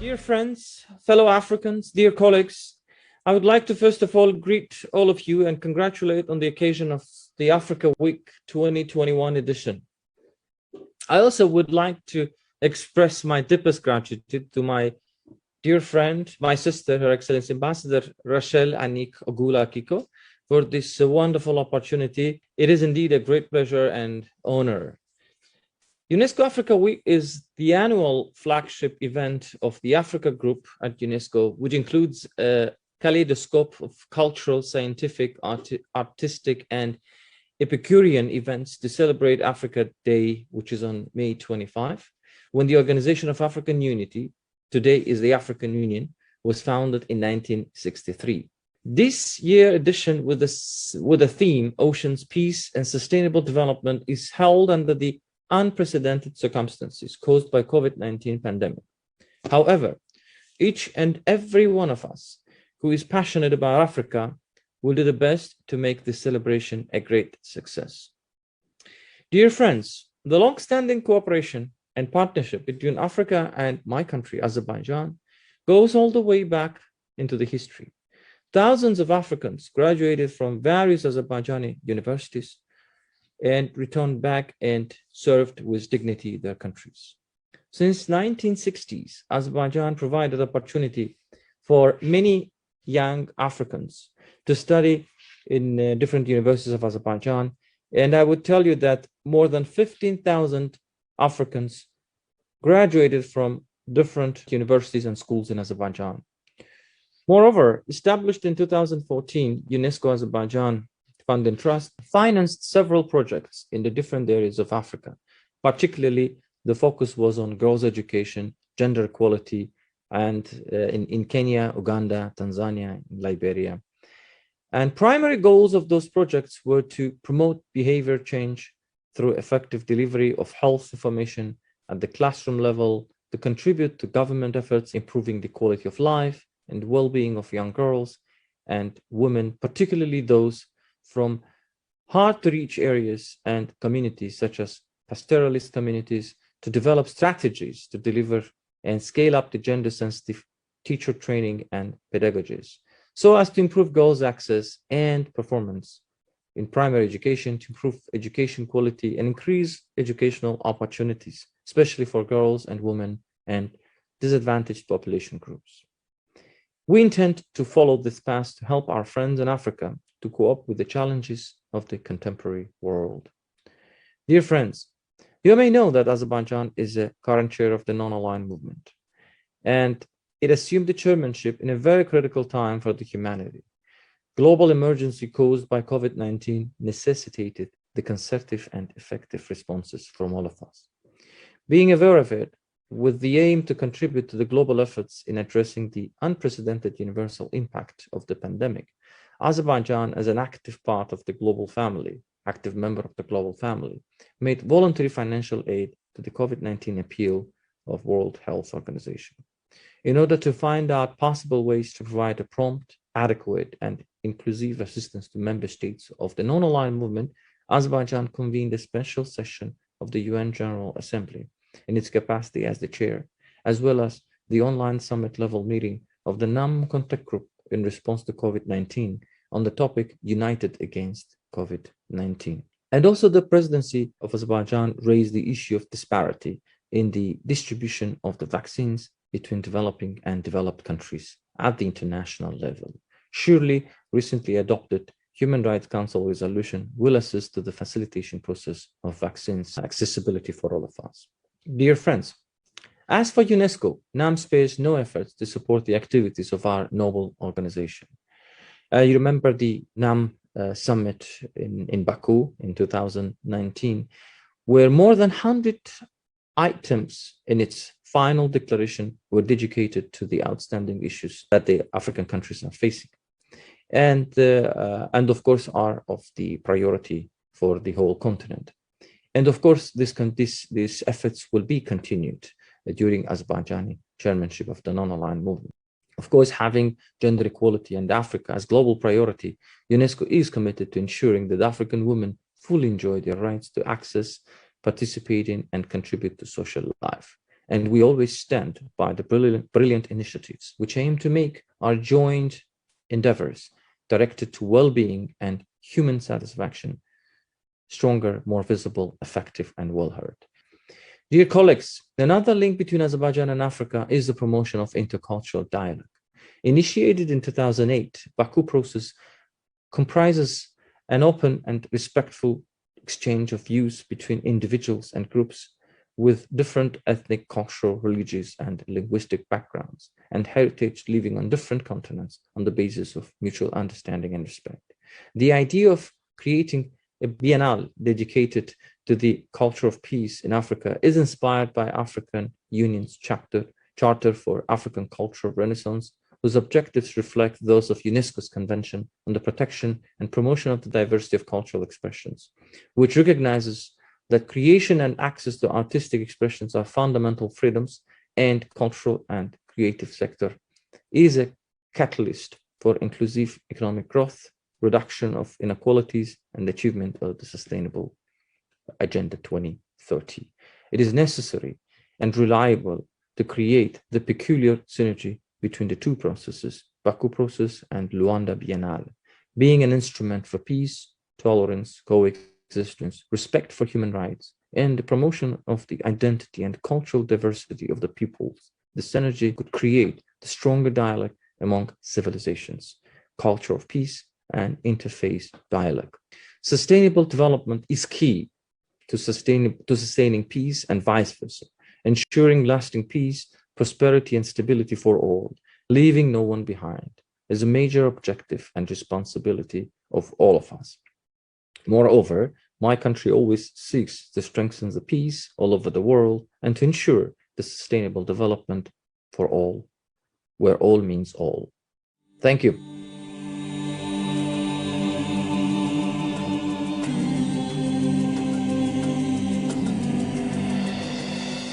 Dear friends, fellow Africans, dear colleagues, I would like to first of all greet all of you and congratulate on the occasion of the Africa Week 2021 edition. I also would like to express my deepest gratitude to my dear friend, my sister, Her Excellency Ambassador Rachel Anik Ogula Akiko, for this wonderful opportunity. It is indeed a great pleasure and honor. UNESCO Africa Week is the annual flagship event of the Africa Group at UNESCO, which includes a kaleidoscope of cultural, scientific, artistic, and Epicurean events to celebrate Africa Day, which is on May 25, when the Organization of African Unity, today is the African Union, was founded in 1963. This year edition with the theme Oceans, Peace and Sustainable Development is held under the unprecedented circumstances caused by COVID-19 pandemic. However, each and every one of us who is passionate about Africa will do the best to make this celebration a great success. Dear friends, the long-standing cooperation and partnership between Africa and my country, Azerbaijan, goes all the way back into the history. Thousands of Africans graduated from various Azerbaijani universities and returned back and served with dignity their countries. Since 1960s, Azerbaijan provided opportunity for many young Africans to study in different universities of Azerbaijan. And I would tell you that more than 15,000 Africans graduated from different universities and schools in Azerbaijan. Moreover, established in 2014, UNESCO Azerbaijan Fund and Trust financed several projects in the different areas of Africa. Particularly, the focus was on girls' education, gender equality, and in Kenya, Uganda, Tanzania, and Liberia. And primary goals of those projects were to promote behavior change through effective delivery of health information at the classroom level, to contribute to government efforts improving the quality of life and well-being of young girls and women, particularly those from hard-to-reach areas and communities such as pastoralist communities, to develop strategies to deliver and scale up the gender-sensitive teacher training and pedagogies, so as to improve girls' access and performance in primary education, to improve education quality and increase educational opportunities, especially for girls and women and disadvantaged population groups. We intend to follow this path to help our friends in Africa to cope with the challenges of the contemporary world. Dear friends, you may know that Azerbaijan is a current chair of the Non-Aligned Movement, and it assumed the chairmanship in a very critical time for the humanity. Global emergency caused by COVID-19 necessitated the concerted and effective responses from all of us. Being aware of it, with the aim to contribute to the global efforts in addressing the unprecedented universal impact of the pandemic, Azerbaijan, as an active part of the global family, active member of the global family, made voluntary financial aid to the COVID-19 appeal of World Health Organization in order to find out possible ways to provide a prompt, adequate, and inclusive assistance to member states of the Non-Aligned Movement. Azerbaijan convened a special session of the UN General Assembly in its capacity as the chair, as well as the online summit-level meeting of the NAM contact group in response to COVID-19 on the topic United Against COVID-19. And also the presidency of Azerbaijan raised the issue of disparity in the distribution of the vaccines between developing and developed countries at the international level. Surely, recently adopted Human Rights Council resolution will assist to the facilitation process of vaccines accessibility for all of us. Dear friends, as for UNESCO, NAM spares no efforts to support the activities of our noble organization. You remember the NAM summit in Baku in 2019, where more than 100 items in its final declaration were dedicated to the outstanding issues that the African countries are facing, and of course are of the priority for the whole continent. And of course, these efforts will be continued during Azerbaijani chairmanship of the Non-Aligned Movement. Of course, having gender equality and Africa as global priority, UNESCO is committed to ensuring that African women fully enjoy their rights to access, participate in, and contribute to social life. And we always stand by the brilliant initiatives which aim to make our joint endeavors directed to well-being and human satisfaction stronger, more visible, effective, and well heard. Dear colleagues, another link between Azerbaijan and Africa is the promotion of intercultural dialogue. Initiated in 2008, Baku process comprises an open and respectful exchange of views between individuals and groups with different ethnic, cultural, religious, and linguistic backgrounds and heritage living on different continents on the basis of mutual understanding and respect. The idea of creating a biennale dedicated to the culture of peace in Africa is inspired by African Union's Charter for African Cultural Renaissance, whose objectives reflect those of UNESCO's Convention on the Protection and Promotion of the Diversity of Cultural Expressions, which recognizes that creation and access to artistic expressions are fundamental freedoms, and cultural and creative sector is a catalyst for inclusive economic growth, reduction of inequalities, and achievement of the Sustainable Agenda 2030. It is necessary and reliable to create the peculiar synergy between the two processes, Baku process and Luanda Biennale, being an instrument for peace, tolerance, coexistence, respect for human rights, and the promotion of the identity and cultural diversity of the peoples. The synergy could create the stronger dialogue among civilizations, culture of peace, and interfaith dialogue. Sustainable development is key to sustaining peace and vice versa, ensuring lasting peace, prosperity, and stability for all, leaving no one behind, is a major objective and responsibility of all of us. Moreover, my country always seeks to strengthen the peace all over the world and to ensure the sustainable development for all, where all means all. Thank you.